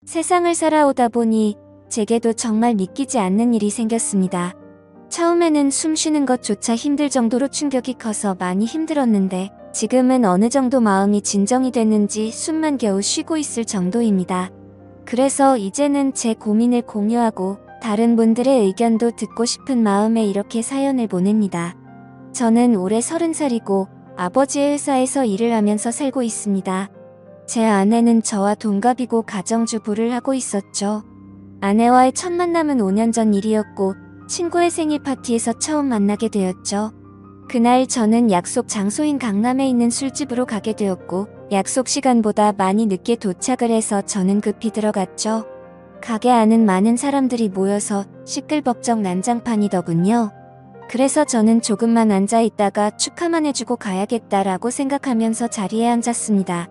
세상을 살아오다 보니 제게도 정말 믿기지 않는 일이 생겼습니다. 처음에는 숨 쉬는 것조차 힘들 정도로 충격이 커서 많이 힘들었는데 지금은 어느 정도 마음이 진정이 됐는지 숨만 겨우 쉬고 있을 정도입니다. 그래서 이제는 제 고민을 공유하고 다른 분들의 의견도 듣고 싶은 마음에 이렇게 사연을 보냅니다. 저는 올해 30살이고 아버지의 회사에서 일을 하면서 살고 있습니다. 제 아내는 저와 동갑이고 가정주부를 하고 있었죠. 아내와의 첫 만남은 5년 전 일이었고 친구의 생일 파티에서 처음 만나게 되었죠. 그날 저는 약속 장소인 강남에 있는 술집으로 가게 되었고 약속 시간보다 많이 늦게 도착을 해서 저는 급히 들어갔죠. 가게 안은 많은 사람들이 모여서 시끌벅적 난장판이더군요. 그래서 저는 조금만 앉아 있다가 축하만 해주고 가야겠다라고 생각하면서 자리에 앉았습니다.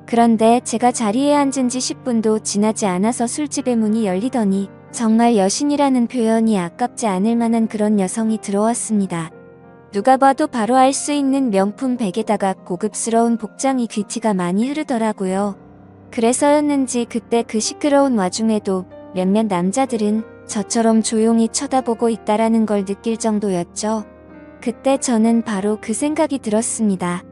그런데 제가 자리에 앉은 지 10분도 지나지 않아서 술집의 문이 열리더니 정말 여신이라는 표현이 아깝지 않을 만한 그런 여성이 들어왔습니다. 누가 봐도 바로 알 수 있는 명품 백에다가 고급스러운 복장이 귀티가 많이 흐르더라고요. 그래서였는지 그때 그 시끄러운 와중에도 몇몇 남자들은 저처럼 조용히 쳐다보고 있다라는 걸 느낄 정도였죠. 그때 저는 바로 그 생각이 들었습니다.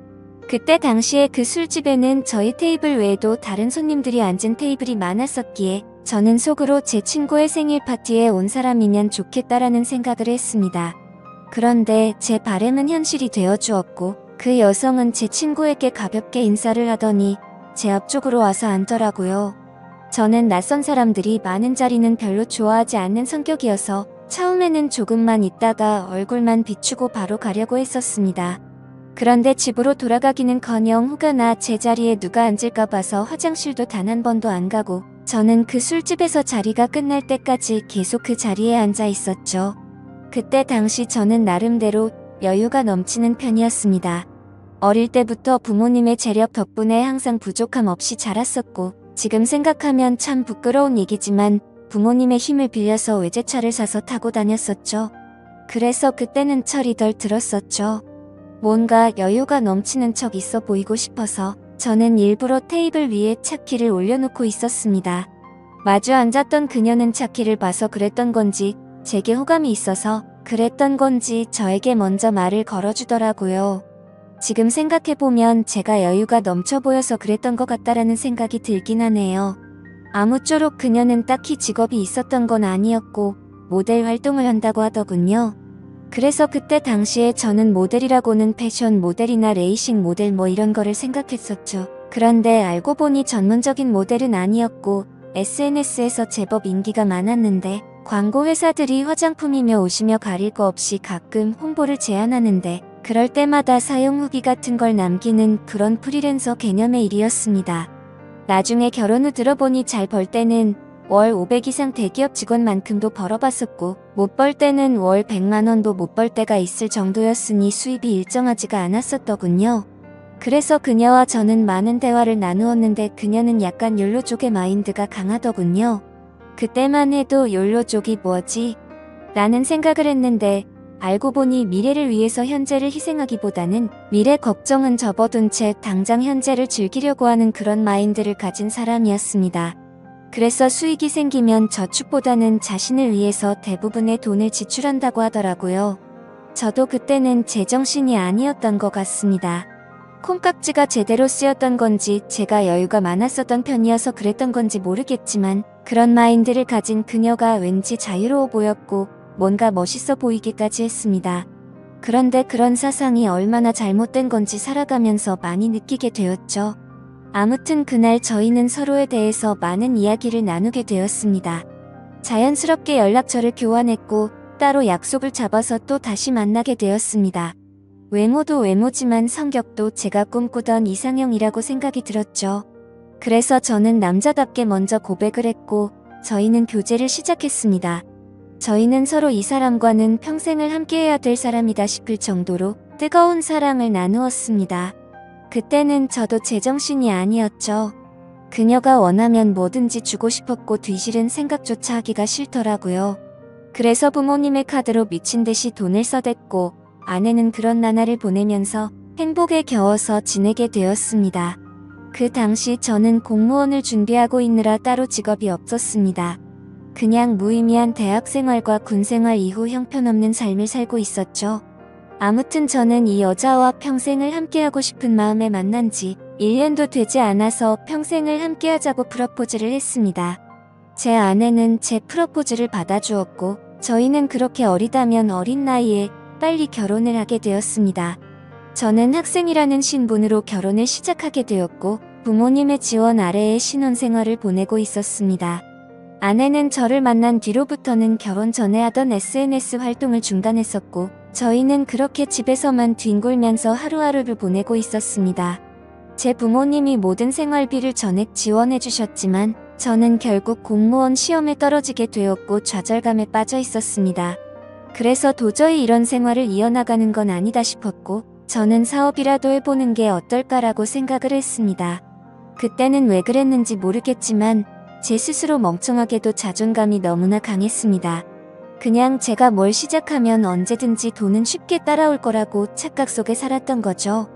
그때 당시에 그 술집에는 저희 테이블 외에도 다른 손님들이 앉은 테이블이 많았었기에 저는 속으로 제 친구의 생일 파티에 온 사람이면 좋겠다라는 생각을 했습니다. 그런데 제 바람은 현실이 되어 주었고 그 여성은 제 친구에게 가볍게 인사를 하더니 제 앞쪽으로 와서 앉더라고요. 저는 낯선 사람들이 많은 자리는 별로 좋아하지 않는 성격이어서 처음에는 조금만 있다가 얼굴만 비추고 바로 가려고 했었습니다. 그런데 집으로 돌아가기는커녕 혹여나 제 자리에 누가 앉을까 봐서 화장실도 단 한 번도 안 가고 저는 그 술집에서 자리가 끝날 때까지 계속 그 자리에 앉아 있었죠. 그때 당시 저는 나름대로 여유가 넘치는 편이었습니다. 어릴 때부터 부모님의 재력 덕분에 항상 부족함 없이 자랐었고 지금 생각하면 참 부끄러운 얘기지만 부모님의 힘을 빌려서 외제차를 사서 타고 다녔었죠. 그래서 그때는 철이 덜 들었었죠. 뭔가 여유가 넘치는 척 있어 보이고 싶어서 저는 일부러 테이블 위에 차키를 올려놓고 있었습니다. 마주 앉았던 그녀는 차키를 봐서 그랬던 건지 제게 호감이 있어서 그랬던 건지 저에게 먼저 말을 걸어주더라고요. 지금 생각해보면 제가 여유가 넘쳐 보여서 그랬던 것 같다라는 생각이 들긴 하네요. 아무쪼록 그녀는 딱히 직업이 있었던 건 아니었고 모델 활동을 한다고 하더군요. 그래서 그때 당시에 저는 모델이라고는 패션 모델이나 레이싱 모델 뭐 이런 거를 생각했었죠. 그런데 알고 보니 전문적인 모델은 아니었고 SNS에서 제법 인기가 많았는데 광고 회사들이 화장품이며 옷이며 가릴 거 없이 가끔 홍보를 제안하는데 그럴 때마다 사용 후기 같은 걸 남기는 그런 프리랜서 개념의 일이었습니다. 나중에 결혼 후 들어보니 잘 벌 때는 월 500 이상 대기업 직원만큼도 벌어봤었고 못 벌 때는 월 100만 원도 못 벌 때가 있을 정도였으니 수입이 일정하지가 않았었더군요. 그래서 그녀와 저는 많은 대화를 나누었는데 그녀는 약간 욜로 쪽의 마인드가 강하더군요. 그때만 해도 욜로 쪽이 뭐지? 라는 생각을 했는데 알고 보니 미래를 위해서 현재를 희생하기보다는 미래 걱정은 접어둔 채 당장 현재를 즐기려고 하는 그런 마인드를 가진 사람이었습니다. 그래서 수익이 생기면 저축보다는 자신을 위해서 대부분의 돈을 지출한다고 하더라고요. 저도 그때는 제정신이 아니었던 것 같습니다. 콩깍지가 제대로 쓰였던 건지 제가 여유가 많았었던 편이어서 그랬던 건지 모르겠지만 그런 마인드를 가진 그녀가 왠지 자유로워 보였고 뭔가 멋있어 보이기까지 했습니다. 그런데 그런 사상이 얼마나 잘못된 건지 살아가면서 많이 느끼게 되었죠. 아무튼 그날 저희는 서로에 대해서 많은 이야기를 나누게 되었습니다. 자연스럽게 연락처를 교환했고 따로 약속을 잡아서 또 다시 만나게 되었습니다. 외모도 외모지만 성격도 제가 꿈꾸던 이상형이라고 생각이 들었죠. 그래서 저는 남자답게 먼저 고백을 했고 저희는 교제를 시작했습니다. 저희는 서로 이 사람과는 평생을 함께해야 될 사람이다 싶을 정도로 뜨거운 사랑을 나누었습니다. 그때는 저도 제정신이 아니었죠. 그녀가 원하면 뭐든지 주고 싶었고 뒤실은 생각조차 하기가 싫더라고요. 그래서 부모님의 카드로 미친 듯이 돈을 써댔고 아내는 그런 나날을 보내면서 행복에 겨워서 지내게 되었습니다. 그 당시 저는 공무원을 준비하고 있느라 따로 직업이 없었습니다. 그냥 무의미한 대학생활과 군생활 이후 형편없는 삶을 살고 있었죠. 아무튼 저는 이 여자와 평생을 함께하고 싶은 마음에 만난 지 1년도 되지 않아서 평생을 함께하자고 프러포즈를 했습니다. 제 아내는 제 프러포즈를 받아주었고 저희는 그렇게 어리다면 어린 나이에 빨리 결혼을 하게 되었습니다. 저는 학생이라는 신분으로 결혼을 시작하게 되었고 부모님의 지원 아래에 신혼생활을 보내고 있었습니다. 아내는 저를 만난 뒤로부터는 결혼 전에 하던 SNS 활동을 중단했었고 저희는 그렇게 집에서만 뒹굴면서 하루하루를 보내고 있었습니다. 제 부모님이 모든 생활비를 전액 지원해 주셨지만 저는 결국 공무원 시험에 떨어지게 되었고 좌절감에 빠져 있었습니다. 그래서 도저히 이런 생활을 이어나가는 건 아니다 싶었고 저는 사업이라도 해보는 게 어떨까라고 생각을 했습니다. 그때는 왜 그랬는지 모르겠지만 제 스스로 멍청하게도 자존감이 너무나 강했습니다. 그냥 제가 뭘 시작하면 언제든지 돈은 쉽게 따라올 거라고 착각 속에 살았던 거죠.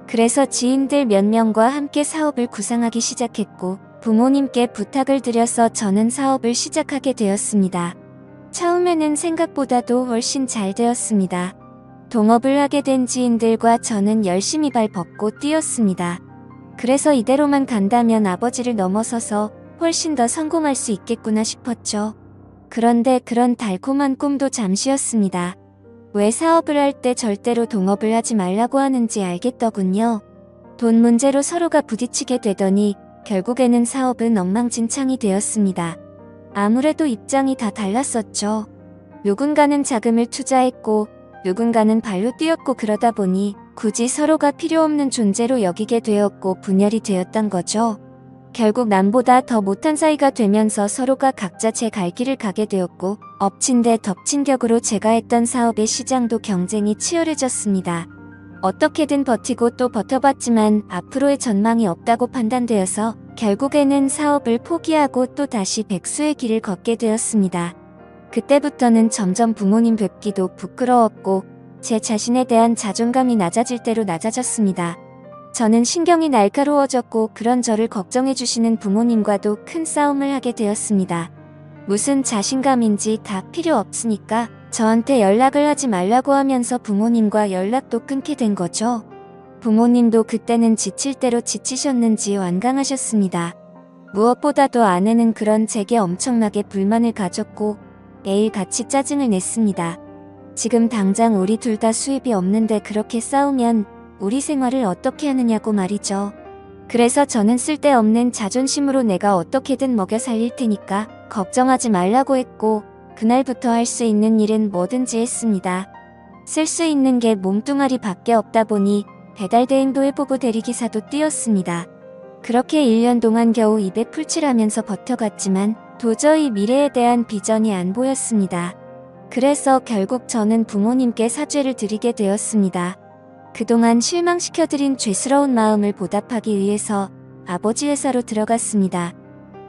그래서 지인들 몇 명과 함께 사업을 구상하기 시작했고 부모님께 부탁을 드려서 저는 사업을 시작하게 되었습니다. 처음에는 생각보다도 훨씬 잘 되었습니다. 동업을 하게 된 지인들과 저는 열심히 발벗고 뛰었습니다. 그래서 이대로만 간다면 아버지를 넘어서서 훨씬 더 성공할 수 있겠구나 싶었죠. 그런데 그런 달콤한 꿈도 잠시였습니다. 왜 사업을 할 때 절대로 동업을 하지 말라고 하는지 알겠더군요. 돈 문제로 서로가 부딪히게 되더니 결국에는 사업은 엉망진창이 되었습니다. 아무래도 입장이 다 달랐었죠. 누군가는 자금을 투자했고 누군가는 발로 뛰었고 그러다 보니 굳이 서로가 필요 없는 존재로 여기게 되었고 분열이 되었던 거죠. 결국 남보다 더 못한 사이가 되면서 서로가 각자 제 갈 길을 가게 되었고 엎친 데 덮친 격으로 제가 했던 사업의 시장도 경쟁이 치열해졌습니다. 어떻게든 버티고 또 버텨봤지만 앞으로의 전망이 없다고 판단되어서 결국에는 사업을 포기하고 또 다시 백수의 길을 걷게 되었습니다. 그때부터는 점점 부모님 뵙기도 부끄러웠고 제 자신에 대한 자존감이 낮아질 대로 낮아졌습니다. 저는 신경이 날카로워졌고 그런 저를 걱정해주시는 부모님과도 큰 싸움을 하게 되었습니다. 무슨 자신감인지 다 필요 없으니까 저한테 연락을 하지 말라고 하면서 부모님과 연락도 끊게 된 거죠. 부모님도 그때는 지칠 대로 지치셨는지 완강하셨습니다. 무엇보다도 아내는 그런 제게 엄청나게 불만을 가졌고 매일 같이 짜증을 냈습니다. 지금 당장 우리 둘 다 수입이 없는데 그렇게 싸우면 우리 생활을 어떻게 하느냐고 말이죠. 그래서 저는 쓸데없는 자존심으로 내가 어떻게든 먹여 살릴 테니까 걱정하지 말라고 했고 그날부터 할 수 있는 일은 뭐든지 했습니다. 쓸 수 있는 게 몸뚱아리 밖에 없다 보니 배달대행도 해보고 대리기사도 뛰었습니다. 그렇게 1년 동안 겨우 입에 풀칠하면서 버텨갔지만 도저히 미래에 대한 비전이 안 보였습니다. 그래서 결국 저는 부모님께 사죄를 드리게 되었습니다. 그동안 실망시켜드린 죄스러운 마음을 보답하기 위해서 아버지 회사로 들어갔습니다.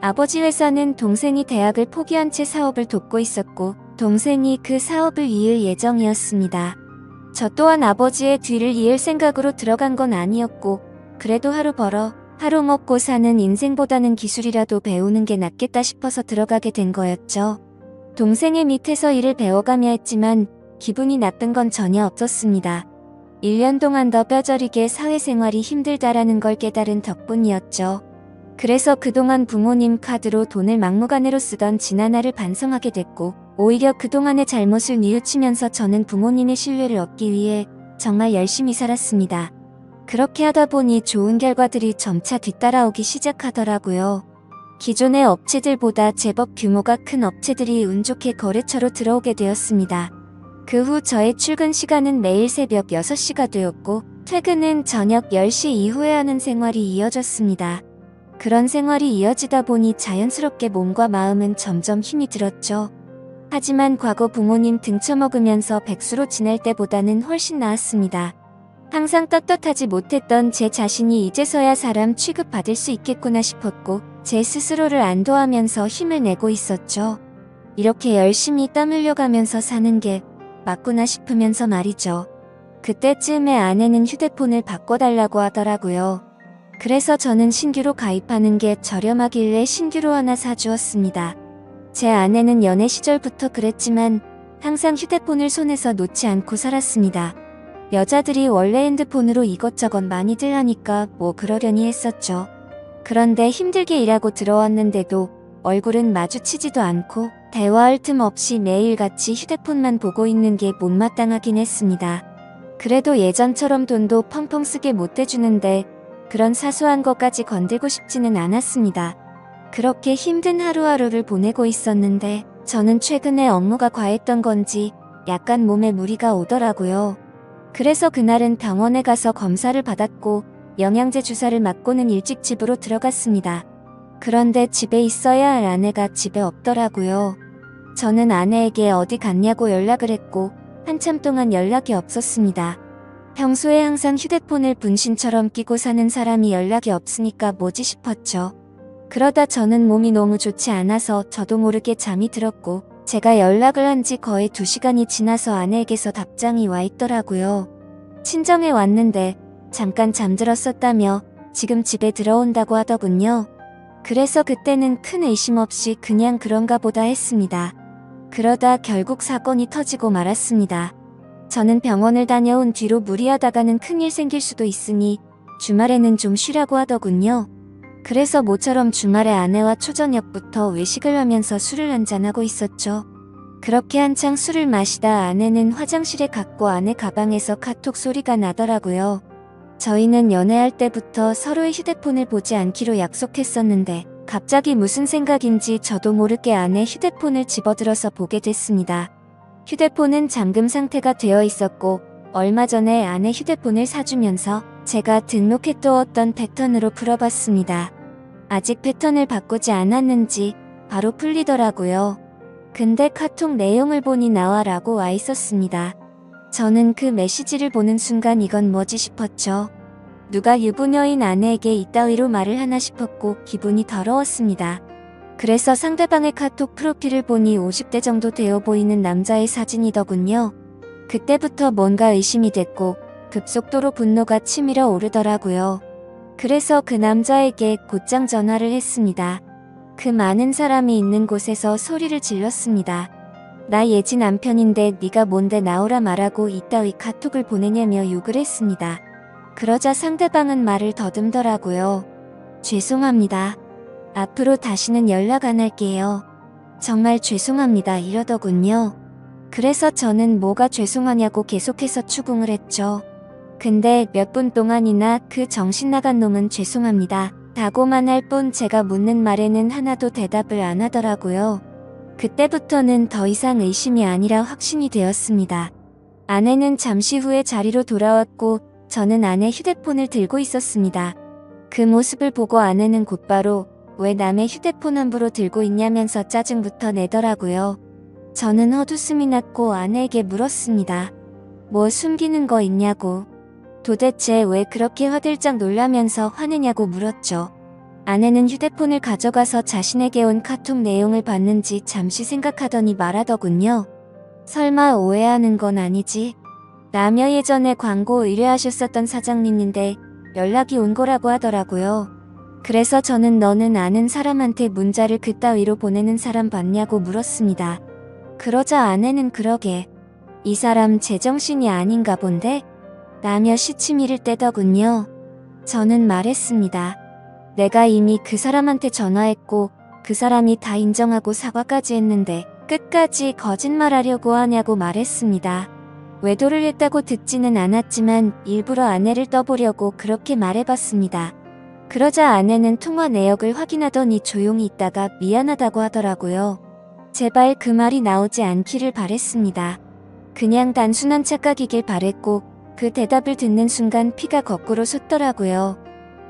아버지 회사는 동생이 대학을 포기한 채 사업을 돕고 있었고 동생이 그 사업을 이을 예정이었습니다. 저 또한 아버지의 뒤를 이을 생각으로 들어간 건 아니었고 그래도 하루 벌어 하루 먹고 사는 인생보다는 기술이라도 배우는 게 낫겠다 싶어서 들어가게 된 거였죠. 동생의 밑에서 일을 배워가며 했지만 기분이 나쁜 건 전혀 없었습니다. 1년 동안 더 뼈저리게 사회생활이 힘들다라는 걸 깨달은 덕분이었죠. 그래서 그동안 부모님 카드로 돈을 막무가내로 쓰던 지난해를 반성하게 됐고 오히려 그동안의 잘못을 뉘우치면서 저는 부모님의 신뢰를 얻기 위해 정말 열심히 살았습니다. 그렇게 하다 보니 좋은 결과들이 점차 뒤따라오기 시작하더라고요. 기존의 업체들보다 제법 규모가 큰 업체들이 운 좋게 거래처로 들어오게 되었습니다. 그 후 저의 출근 시간은 매일 새벽 6시가 되었고 퇴근은 저녁 10시 이후에 하는 생활이 이어졌습니다. 그런 생활이 이어지다 보니 자연스럽게 몸과 마음은 점점 힘이 들었죠. 하지만 과거 부모님 등쳐먹으면서 백수로 지낼 때보다는 훨씬 나았습니다. 항상 떳떳하지 못했던 제 자신이 이제서야 사람 취급받을 수 있겠구나 싶었고 제 스스로를 안도하면서 힘을 내고 있었죠. 이렇게 열심히 땀 흘려가면서 사는 게 맞구나 싶으면서 말이죠. 그때쯤에 아내는 휴대폰을 바꿔달라고 하더라고요. 그래서 저는 신규로 가입하는 게 저렴하길래 신규로 하나 사주었습니다. 제 아내는 연애 시절부터 그랬지만 항상 휴대폰을 손에서 놓지 않고 살았습니다. 여자들이 원래 핸드폰으로 이것저것 많이들 하니까 뭐 그러려니 했었죠. 그런데 힘들게 일하고 들어왔는데도 얼굴은 마주치지도 않고 대화할 틈 없이 매일같이 휴대폰만 보고 있는 게 못마땅하긴 했습니다. 그래도 예전처럼 돈도 펑펑 쓰게 못 대주는데 그런 사소한 것까지 건들고 싶지는 않았습니다. 그렇게 힘든 하루하루를 보내고 있었는데 저는 최근에 업무가 과했던 건지 약간 몸에 무리가 오더라고요. 그래서 그날은 병원에 가서 검사를 받았고 영양제 주사를 맞고는 일찍 집으로 들어갔습니다. 그런데 집에 있어야 할 아내가 집에 없더라고요. 저는 아내에게 어디 갔냐고 연락을 했고 한참 동안 연락이 없었습니다. 평소에 항상 휴대폰을 분신처럼 끼고 사는 사람이 연락이 없으니까 뭐지 싶었죠. 그러다 저는 몸이 너무 좋지 않아서 저도 모르게 잠이 들었고 제가 연락을 한 지 거의 2시간이 지나서 아내에게서 답장이 와 있더라고요. 친정에 왔는데 잠깐 잠들었었다며 지금 집에 들어온다고 하더군요. 그래서 그때는 큰 의심 없이 그냥 그런가 보다 했습니다. 그러다 결국 사건이 터지고 말았습니다. 저는 병원을 다녀온 뒤로 무리하다가는 큰일 생길 수도 있으니 주말에는 좀 쉬라고 하더군요. 그래서 모처럼 주말에 아내와 초저녁부터 외식을 하면서 술을 한잔하고 있었죠. 그렇게 한창 술을 마시다 아내는 화장실에 갔고 아내 가방에서 카톡 소리가 나더라고요. 저희는 연애할 때부터 서로의 휴대폰을 보지 않기로 약속했었는데 갑자기 무슨 생각인지 저도 모르게 아내 휴대폰을 집어들어서 보게 됐습니다. 휴대폰은 잠금 상태가 되어 있었고 얼마 전에 아내 휴대폰을 사주면서 제가 등록해두었던 패턴으로 풀어봤습니다. 아직 패턴을 바꾸지 않았는지 바로 풀리더라고요. 근데 카톡 내용을 보니 나와라고 와 있었습니다. 저는 그 메시지를 보는 순간 이건 뭐지 싶었죠. 누가 유부녀인 아내에게 이따위로 말을 하나 싶었고 기분이 더러웠습니다. 그래서 상대방의 카톡 프로필을 보니 50대 정도 되어 보이는 남자의 사진이더군요. 그때부터 뭔가 의심이 됐고 급속도로 분노가 치밀어 오르더라고요. 그래서 그 남자에게 곧장 전화를 했습니다. 그 많은 사람이 있는 곳에서 소리를 질렀습니다. 나 예지 남편인데 네가 뭔데 나오라 말하고 이따위 카톡을 보내냐며 욕을 했습니다. 그러자 상대방은 말을 더듬더라고요. 죄송합니다. 앞으로 다시는 연락 안 할게요. 정말 죄송합니다 이러더군요. 그래서 저는 뭐가 죄송하냐고 계속해서 추궁을 했죠. 근데 몇 분 동안이나 그 정신 나간 놈은 죄송합니다 다고만 할 뿐 제가 묻는 말에는 하나도 대답을 안 하더라고요. 그때부터는 더 이상 의심이 아니라 확신이 되었습니다. 아내는 잠시 후에 자리로 돌아왔고 저는 아내 휴대폰을 들고 있었습니다. 그 모습을 보고 아내는 곧바로 왜 남의 휴대폰 함부로 들고 있냐면서 짜증부터 내더라고요. 저는 헛웃음이 났고 아내에게 물었습니다. 뭐 숨기는 거 있냐고. 도대체 왜 그렇게 화들짝 놀라면서 화내냐고 물었죠. 아내는 휴대폰을 가져가서 자신에게 온 카톡 내용을 봤는지 잠시 생각하더니 말하더군요. 설마 오해하는 건 아니지? 라며 예전에 광고 의뢰하셨었던 사장님인데 연락이 온 거라고 하더라고요. 그래서 저는 너는 아는 사람한테 문자를 그따위로 보내는 사람 봤냐고 물었습니다. 그러자 아내는 그러게 이 사람 제정신이 아닌가 본데? 라며 시치미를 떼더군요. 저는 말했습니다. 내가 이미 그 사람한테 전화했고 그 사람이 다 인정하고 사과까지 했는데 끝까지 거짓말하려고 하냐고 말했습니다. 외도를 했다고 듣지는 않았지만 일부러 아내를 떠보려고 그렇게 말해봤습니다. 그러자 아내는 통화 내역을 확인하더니 조용히 있다가 미안하다고 하더라고요. 제발 그 말이 나오지 않기를 바랬습니다. 그냥 단순한 착각이길 바랬고 그 대답을 듣는 순간 피가 거꾸로 솟더라고요.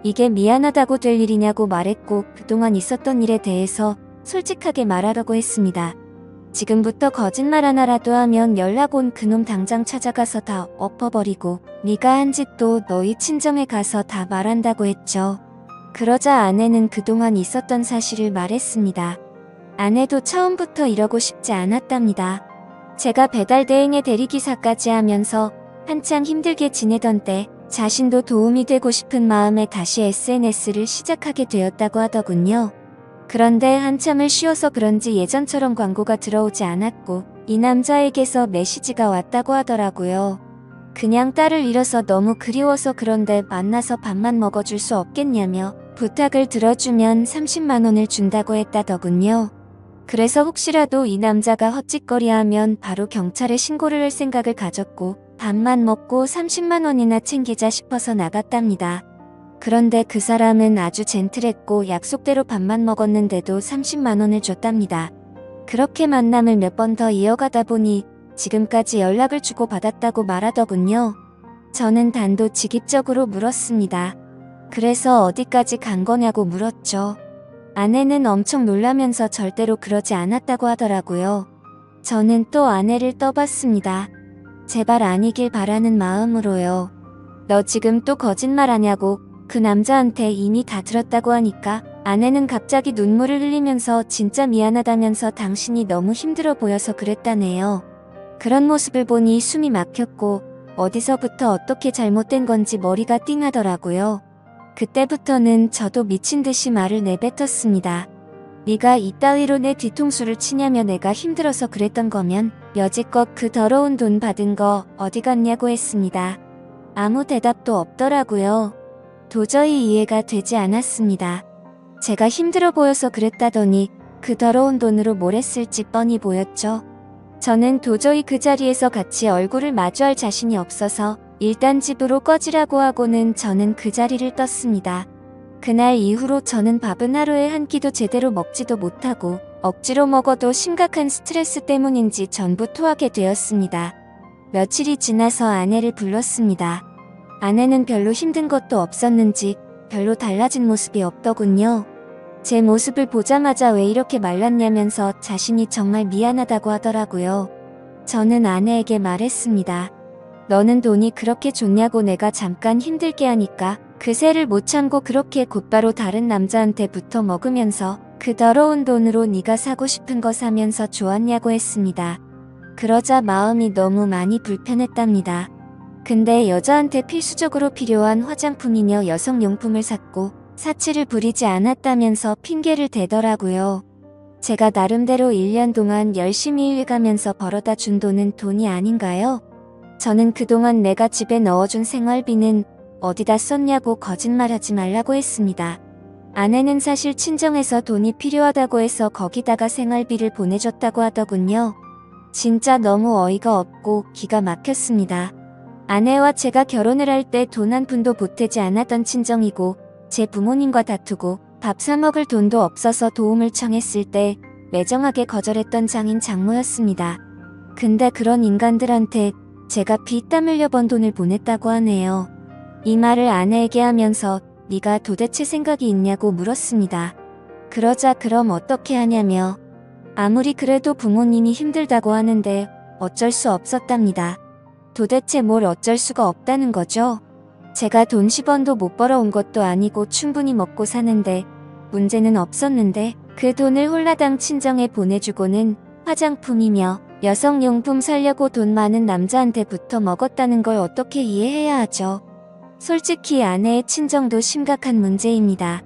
이게 미안하다고 될 일이냐고 말했고 그동안 있었던 일에 대해서 솔직하게 말하라고 했습니다. 지금부터 거짓말 하나라도 하면 연락 온 그놈 당장 찾아가서 다 엎어버리고 네가 한 짓도 너희 친정에 가서 다 말한다고 했죠. 그러자 아내는 그동안 있었던 사실을 말했습니다. 아내도 처음부터 이러고 싶지 않았답니다. 제가 배달 대행의 대리기사까지 하면서 한창 힘들게 지내던 때 자신도 도움이 되고 싶은 마음에 다시 SNS를 시작하게 되었다고 하더군요. 그런데 한참을 쉬어서 그런지 예전처럼 광고가 들어오지 않았고 이 남자에게서 메시지가 왔다고 하더라고요. 그냥 딸을 잃어서 너무 그리워서 그런데 만나서 밥만 먹어줄 수 없겠냐며 부탁을 들어주면 30만 원을 준다고 했다더군요. 그래서 혹시라도 이 남자가 헛짓거리하면 바로 경찰에 신고를 할 생각을 가졌고 밥만 먹고 30만 원이나 챙기자 싶어서 나갔답니다. 그런데 그 사람은 아주 젠틀했고 약속대로 밥만 먹었는데도 30만 원을 줬답니다. 그렇게 만남을 몇 번 더 이어가다 보니 지금까지 연락을 주고받았다고 말하더군요. 저는 단도직입적으로 물었습니다. 그래서 어디까지 간 거냐고 물었죠. 아내는 엄청 놀라면서 절대로 그러지 않았다고 하더라고요. 저는 또 아내를 떠봤습니다. 제발 아니길 바라는 마음으로요. 너 지금 또 거짓말하냐고 그 남자한테 이미 다 들었다고 하니까 아내는 갑자기 눈물을 흘리면서 진짜 미안하다면서 당신이 너무 힘들어 보여서 그랬다네요. 그런 모습을 보니 숨이 막혔고 어디서부터 어떻게 잘못된 건지 머리가 띵하더라고요. 그때부터는 저도 미친 듯이 말을 내뱉었습니다. 네가 이따위로 내 뒤통수를 치냐며 내가 힘들어서 그랬던 거면 여지껏 그 더러운 돈 받은 거 어디 갔냐고 했습니다. 아무 대답도 없더라고요. 도저히 이해가 되지 않았습니다. 제가 힘들어 보여서 그랬다더니 그 더러운 돈으로 뭘 했을지 뻔히 보였죠. 저는 도저히 그 자리에서 같이 얼굴을 마주할 자신이 없어서 일단 집으로 꺼지라고 하고는 저는 그 자리를 떴습니다. 그날 이후로 저는 밥은 하루에 한 끼도 제대로 먹지도 못하고 억지로 먹어도 심각한 스트레스 때문인지 전부 토하게 되었습니다. 며칠이 지나서 아내를 불렀습니다. 아내는 별로 힘든 것도 없었는지 별로 달라진 모습이 없더군요. 제 모습을 보자마자 왜 이렇게 말랐냐면서 자신이 정말 미안하다고 하더라고요. 저는 아내에게 말했습니다. 너는 돈이 그렇게 좋냐고 내가 잠깐 힘들게 하니까 그 새를 못 참고 그렇게 곧바로 다른 남자한테 붙어 먹으면서 그 더러운 돈으로 네가 사고 싶은 거 사면서 좋았냐고 했습니다. 그러자 마음이 너무 많이 불편했답니다. 근데 여자한테 필수적으로 필요한 화장품이며 여성용품을 샀고 사치를 부리지 않았다면서 핑계를 대더라고요. 제가 나름대로 1년 동안 열심히 일가면서 벌어다 준 돈은 돈이 아닌가요? 저는 그동안 내가 집에 넣어준 생활비는 어디다 썼냐고 거짓말하지 말라고 했습니다. 아내는 사실 친정에서 돈이 필요하다고 해서 거기다가 생활비를 보내줬다고 하더군요. 진짜 너무 어이가 없고 기가 막혔습니다. 아내와 제가 결혼을 할 때 돈 한 푼도 보태지 않았던 친정이고 제 부모님과 다투고 밥 사 먹을 돈도 없어서 도움을 청했을 때 매정하게 거절했던 장인 장모였습니다. 근데 그런 인간들한테 제가 피땀 흘려 번 돈을 보냈다고 하네요. 이 말을 아내에게 하면서 네가 도대체 생각이 있냐고 물었습니다. 그러자 그럼 어떻게 하냐며 아무리 그래도 부모님이 힘들다고 하는데 어쩔 수 없었답니다. 도대체 뭘 어쩔 수가 없다는 거죠? 제가 돈 10원도 못 벌어온 것도 아니고 충분히 먹고 사는데 문제는 없었는데 그 돈을 홀라당 친정에 보내주고는 화장품이며 여성용품 사려고 돈 많은 남자한테 붙어 먹었다는 걸 어떻게 이해해야 하죠? 솔직히 아내의 친정도 심각한 문제입니다.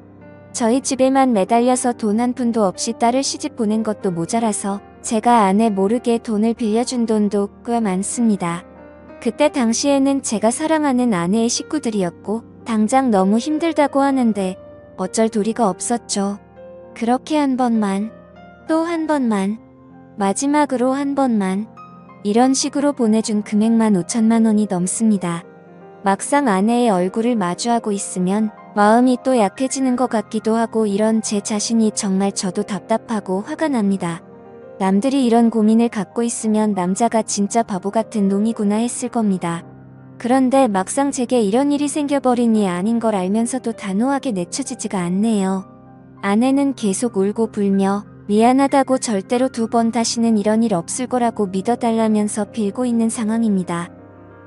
저희 집에만 매달려서 돈 한 푼도 없이 딸을 시집 보낸 것도 모자라서 제가 아내 모르게 돈을 빌려준 돈도 꽤 많습니다. 그때 당시에는 제가 사랑하는 아내의 식구들이었고 당장 너무 힘들다고 하는데 어쩔 도리가 없었죠. 그렇게 한 번만, 또 한 번만, 마지막으로 한 번만 이런 식으로 보내준 금액만 5천만 원이 넘습니다. 막상 아내의 얼굴을 마주하고 있으면 마음이 또 약해지는 것 같기도 하고 이런 제 자신이 정말 저도 답답하고 화가 납니다. 남들이 이런 고민을 갖고 있으면 남자가 진짜 바보 같은 놈이구나 했을 겁니다. 그런데 막상 제게 이런 일이 생겨버리니 아닌 걸 알면서도 단호하게 내쳐지지가 않네요. 아내는 계속 울고 불며 미안하다고 절대로 2번 다시는 이런 일 없을 거라고 믿어달라면서 빌고 있는 상황입니다.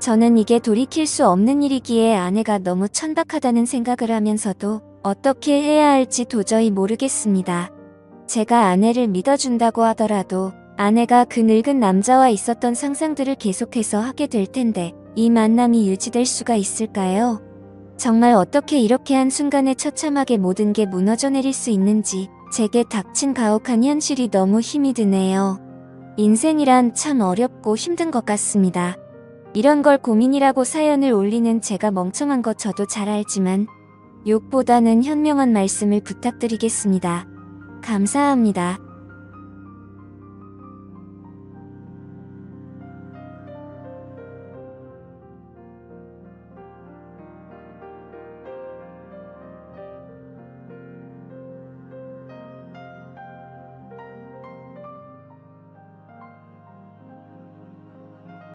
저는 이게 돌이킬 수 없는 일이기에 아내가 너무 천박하다는 생각을 하면서도 어떻게 해야 할지 도저히 모르겠습니다. 제가 아내를 믿어준다고 하더라도 아내가 그 늙은 남자와 있었던 상상들을 계속해서 하게 될 텐데 이 만남이 유지될 수가 있을까요? 정말 어떻게 이렇게 한순간에 처참하게 모든 게 무너져 내릴 수 있는지 제게 닥친 가혹한 현실이 너무 힘이 드네요. 인생이란 참 어렵고 힘든 것 같습니다. 이런 걸 고민이라고 사연을 올리는 제가 멍청한 거 저도 잘 알지만 욕보다는 현명한 말씀을 부탁드리겠습니다. 감사합니다.